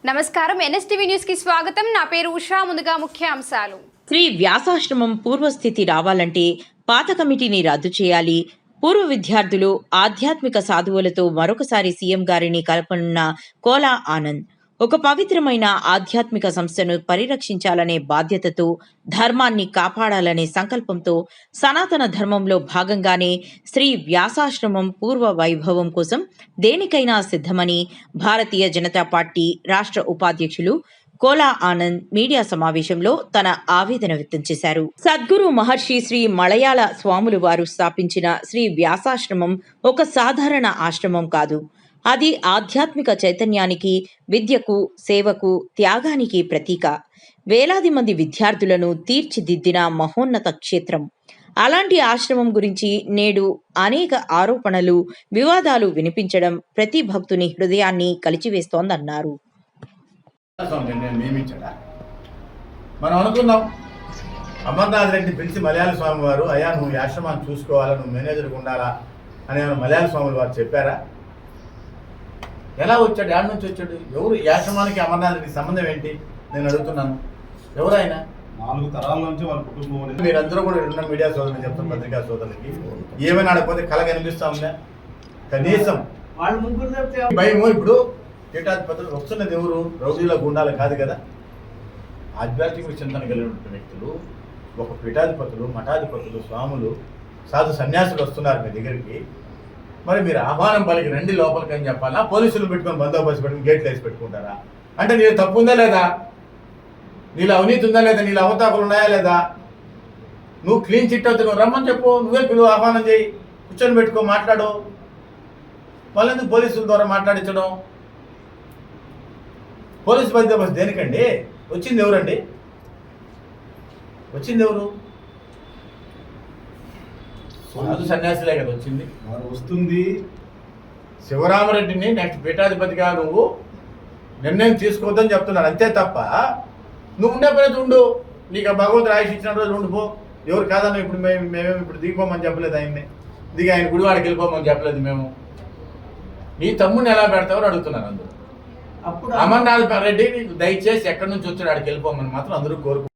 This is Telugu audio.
నమస్కారం ఎన్ఎస్టీవీ న్యూస్ కి స్వాగతం. నా పేరు ఉషా. ముందుగా ముఖ్యాంశాలు. శ్రీ వ్యాసాశ్రమం పూర్వస్థితి రావాలంటే పాత కమిటీని రద్దు చేయాలి. పూర్వ విద్యార్థులు ఆధ్యాత్మిక సాధువులతో మరొకసారి సీఎం గారిని కలపనున్న కోలా ఆనంద్. ఒక పవిత్రమైన ఆధ్యాత్మిక సంస్థను పరిరక్షించాలనే బాధ్యతతో, ధర్మాన్ని కాపాడాలనే సంకల్పంతో సనాతన ధర్మంలో భాగంగానే శ్రీ వ్యాసాశ్రమం పూర్వ వైభవం కోసం దేనికైనా సిద్ధమని భారతీయ జనతా పార్టీ రాష్ట్ర ఉపాధ్యక్షులు కోలా ఆనంద్ మీడియా సమావేశంలో తన ఆవేదన వ్యక్తం చేశారు. సద్గురు మహర్షి శ్రీ మలయాళ స్వాములు వారు స్థాపించిన శ్రీ వ్యాసాశ్రమం ఒక సాధారణ ఆశ్రమం కాదు. అది ఆధ్యాత్మిక చైతన్యానికి, విద్యకు, సేవకు, త్యాగానికి ప్రతీక. వేలాది మంది విద్యార్థులను తీర్చిదిద్దిన మహోన్నత క్షేత్రం. అలాంటి ఆశ్రమం గురించి నేడు అనేక ఆరోపణలు, వివాదాలు వినిపించడం ప్రతి భక్తుని హృదయాన్ని కలిచివేస్తోందన్నారు. మనం అనుకున్నాం, అమర్నాథ్ రెడ్డి పిలిచి మలయాళ స్వామి వారు, అయ్యా నువ్వు ఈ ఆశ్రమాన్ని చూసుకోవాలా, నువ్వు మేనేజర్గా ఉండాలా అని మలయాళ స్వాములు వారు చెప్పారా? ఎలా వచ్చాడు? యాడ్ నుంచి వచ్చాడు? ఎవరు ఈ ఆశ్రమానికి అమర్నాథ్ రెడ్డికి సంబంధం ఏంటి నేను అడుగుతున్నాను. ఎవరైనా 4 తరాల నుంచి వాళ్ళ కుటుంబం. మీరందరూ కూడా ఉన్న మీడియా సోదరులు చెప్తారు, పత్రికా సోదరులకి ఏమైనా ఆడకపోతే కళ కనిపిస్తా ఉందా? కనీసం భయము. ఇప్పుడు పీఠాధిపతులు వస్తున్నది ఎవరు? రౌడీల గుండాలు కాదు కదా. ఆధ్యాత్మిక చింతన కలిగిన వ్యక్తులు, ఒక పీఠాధిపతులు, మఠాధిపతులు, స్వాములు, సాధు సన్యాసులు వస్తున్నారు మీ దగ్గరికి. మరి మీరు ఆహ్వానం పలికి రండి లోపలికి అని చెప్పాలా? పోలీసులు పెట్టుకొని బందోబస్తు పెట్టుకుని గేట్లు వేసి పెట్టుకుంటారా? అంటే నీకు తప్పు ఉందా లేదా? నీళ్ళు అవినీతి ఉందా లేదా? నీళ్ళు అవతాకులు ఉన్నాయా లేదా? నువ్వు క్లీన్ చిట్ అవుతావు, నువ్వు రమ్మని చెప్పు, నువ్వే పిలువు, ఆహ్వానం చేయి, కూర్చొని పెట్టుకో, మాట్లాడు. వాళ్ళెందుకు పోలీసుల ద్వారా మాట్లాడించడం? పోలీసు బందోబస్తు దేనికండి? వచ్చింది ఎవరండి? వచ్చింది ఎవరు? సాధు సన్యాసులే కదా వచ్చింది. వస్తుంది శివరామరెడ్డిని నెక్స్ట్ పీఠాధిపతిగా నువ్వు నిర్ణయం తీసుకోవద్దని చెప్తున్నారు, అంతే తప్ప నువ్వు ఉండే పని ఉండు. నీకు ఆ భగవంతుడు ఆయుష్ ఇచ్చిన రోజు ఉండిపో. ఎవరు కాదన్నా ఇప్పుడు మేమేమి ఇప్పుడు దిగిపోమని చెప్పలేదు, ఆయన్ని దిగి ఆయన గుడివాడికి వెళ్ళిపోమని చెప్పలేదు మేము. నీ తమ్ముడిని ఎలా పెడతావని అడుగుతున్నారు అందరూ. అమర్నాథ్ రెడ్డి దయచేసి ఎక్కడి నుంచి వచ్చాడు ఆడికి వెళ్ళిపోమని మాత్రం అందరూ కోరుకుంటున్నారు.